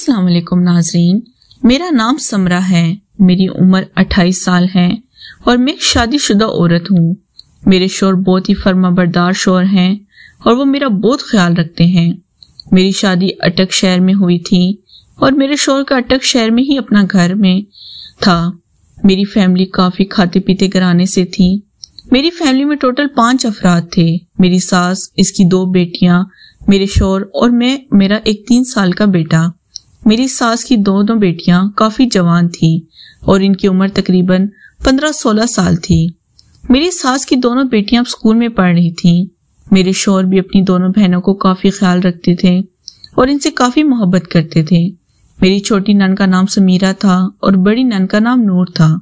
अस्सलाम वालेकुम नाजरीन, मेरा नाम समरा है। मेरी उम्र 28 साल है और मैं एक शादीशुदा औरत हूँ। मेरे शौहर बहुत ही फर्माबरदार शौहर हैं और वो मेरा बहुत ख्याल रखते हैं। मेरी शादी अटक शहर में हुई थी और मेरे शौहर का अटक शहर में ही अपना घर में था। मेरी फैमिली काफी खाते पीते घराने से थी। मेरी फैमिली में टोटल 5 अफराद थे। मेरी सास, इसकी 2 बेटियां, मेरे शौहर और मैं, मेरा एक 3 साल का बेटा। मेरी सास की दोनों बेटियां काफी जवान थी और इनकी उम्र तकरीबन 15-16 साल थी। मेरी सास की दोनों बेटियां अब स्कूल में पढ़ रही थीं। मेरे शौहर भी अपनी दोनों बहनों को काफी ख्याल रखते थे और इनसे काफी मोहब्बत करते थे। मेरी छोटी नन का नाम समीरा था और बड़ी नन का नाम नूर था।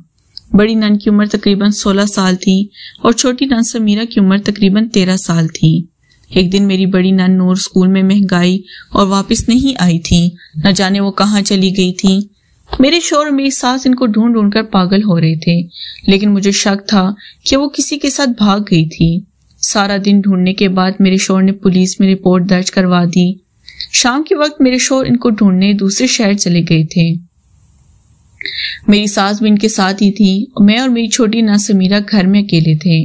बड़ी नन की उम्र तकरीबन 16 साल थी और छोटी नन समीरा की उम्र तकरीबन 13 साल थी। एक दिन मेरी बड़ी नन नूर स्कूल में महंगाई और वापस नहीं आई थी। न जाने वो कहाँ चली गई थी। मेरे शौहर और मेरी सास इनको ढूंढ ढूंढ कर पागल हो रहे थे, लेकिन मुझे शक था कि वो किसी के साथ भाग गई थी। सारा दिन ढूंढने के बाद मेरे शौहर ने पुलिस में रिपोर्ट दर्ज करवा दी। शाम के वक्त मेरे शौहर इनको ढूंढने दूसरे शहर चले गए थे। मेरी सास भी इनके साथ ही थी। मैं और मेरी छोटी नन समीरा घर में अकेले थे।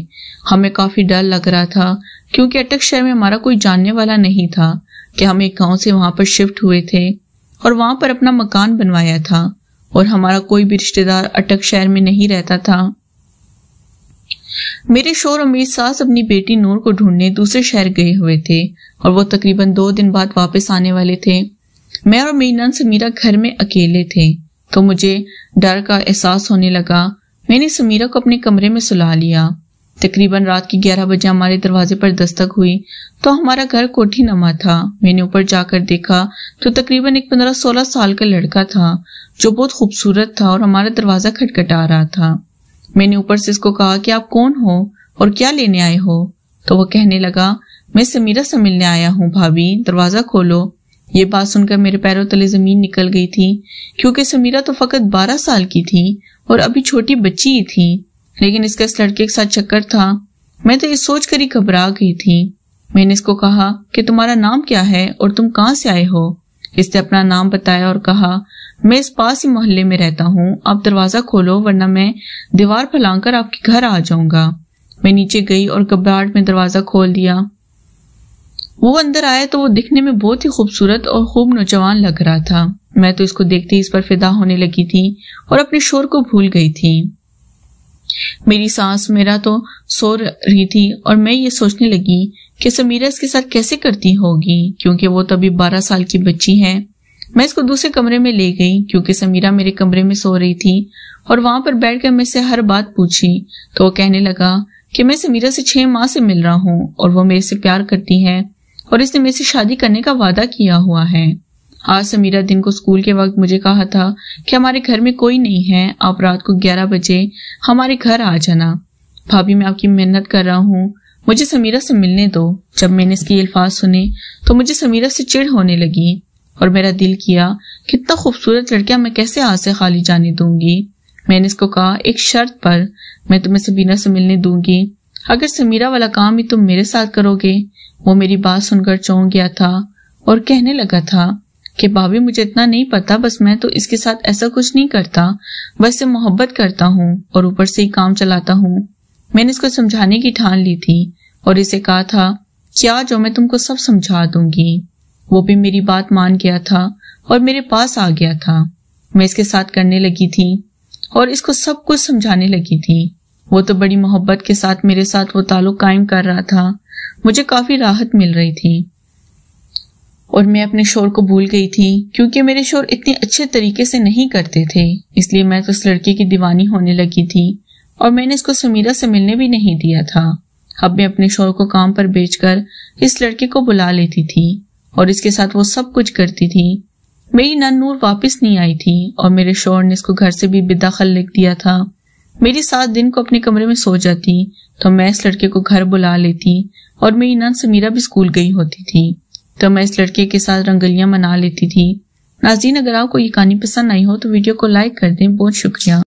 हमें काफी डर लग रहा था क्योंकि अटक शहर में हमारा कोई जानने वाला नहीं था कि हम एक गांव से वहां पर शिफ्ट हुए थे और वहां पर अपना मकान बनवाया था और हमारा कोई भी रिश्तेदार अटक शहर में नहीं रहता था। मेरे शौहर और मेरी सास अपनी बेटी नूर को ढूंढने दूसरे शहर गए हुए थे और वो तकरीबन 2 दिन बाद वापस आने वाले थे। मैं और मेरी नन समीरा घर में अकेले थे तो मुझे डर का एहसास होने लगा। मैंने समीरा को अपने कमरे में सुला लिया। तकरीबन रात के 11 बजे हमारे दरवाजे पर दस्तक हुई तो हमारा घर कोठी नमा था। मैंने ऊपर जाकर देखा तो तकरीबन एक 15-16 साल का लड़का था जो बहुत खूबसूरत था और हमारा दरवाजा खटखटा रहा था। मैंने ऊपर से इसको कहा कि आप कौन हो और क्या लेने आए हो? तो वो कहने लगा, मैं समीरा से मिलने आया हूँ भाभी, दरवाजा खोलो। ये बात सुनकर मेरे पैरों तले जमीन निकल गई थी क्योंकि समीरा तो फकत 12 साल की थी और अभी छोटी बच्ची ही थी, लेकिन इसका इस लड़के के साथ चक्कर था। मैं तो ये सोच कर ही घबरा गई थी। मैंने इसको कहा कि तुम्हारा नाम क्या है और तुम कहाँ से आए हो? इसने अपना नाम बताया और कहा, मैं इस पास ही मोहल्ले में रहता हूँ, आप दरवाजा खोलो वरना मैं दीवार फैलाकर आपके घर आ जाऊंगा। मैं नीचे गई और घबराहट में दरवाजा खोल दिया। वो अंदर आया तो वो दिखने में बहुत ही खूबसूरत और खूब नौजवान लग रहा था। मैं तो इसको देखते ही इस पर फिदा होने लगी थी और अपने शौहर को भूल गई थी। मेरी सास मेरा तो सो रही थी और मैं ये सोचने लगी कि समीरा इसके साथ कैसे करती होगी क्योंकि वो तभी 12 साल की बच्ची है। मैं इसको दूसरे कमरे में ले गई क्योंकि समीरा मेरे कमरे में सो रही थी और वहां पर बैठकर मैं से हर बात पूछी तो वो कहने लगा कि मैं समीरा से 6 माह से मिल रहा हूँ और वो मेरे से प्यार करती है और इसने मेरे से शादी करने का वादा किया हुआ है। आज समीरा दिन को स्कूल के वक्त मुझे कहा था कि हमारे घर में कोई नहीं है, आप रात को 11 बजे हमारे घर आ जाना। भाभी, मैं आपकी मेहनत कर रहा हूँ, मुझे समीरा से मिलने दो। जब मैंने इसके अल्फाज सुने तो मुझे समीरा से चिढ़ होने लगी और मेरा दिल किया, कितना खूबसूरत लड़कियां मैं कैसे हाथ से खाली जाने दूंगी। मैंने इसको कहा, एक शर्त पर, मैं तुम्हें समीरा से मिलने दूंगी, अगर समीरा वाला काम ही तुम मेरे साथ करोगे। वो मेरी बात सुनकर चौंक गया था और कहने लगा था कि भाभी, मुझे इतना नहीं पता, बस मैं तो इसके साथ ऐसा कुछ नहीं करता, बस इससे मोहब्बत करता हूँ और ऊपर से ही काम चलाता हूँ। मैंने इसको समझाने की ठान ली थी और इसे कहा था कि आ जाओ, मैं तुमको सब समझा दूंगी। वो भी मेरी बात मान गया था और मेरे पास आ गया था। मैं इसके साथ करने लगी थी और इसको सब कुछ समझाने लगी थी। वो तो बड़ी मोहब्बत के साथ मेरे साथ वो ताल्लुक कायम कर रहा था। मुझे काफी राहत मिल रही थी और मैं अपने शौहर को भूल गई थी क्योंकि मेरे शौहर इतने अच्छे तरीके से नहीं करते थे, इसलिए मैं तो इस लड़के की दीवानी होने लगी थी और मैंने इसको समीरा से मिलने भी नहीं दिया था। अब मैं अपने शौहर को काम पर बेचकर इस लड़के को बुला लेती थी और इसके साथ वो सब कुछ करती थी। मेरी नन नूर वापस नहीं आई थी और मेरे शौहर ने इसको घर से भी बेदखल लिख दिया था। मेरी सास दिन को अपने कमरे में सो जाती तो मैं इस लड़के को घर बुला लेती और मेरी नन समीरा भी स्कूल गई होती थी तो मैं इस लड़के के साथ रंगलियां मना लेती थी। नाज़रीन, अगर आपको ये कहानी पसंद आई हो तो वीडियो को लाइक कर दें। बहुत शुक्रिया।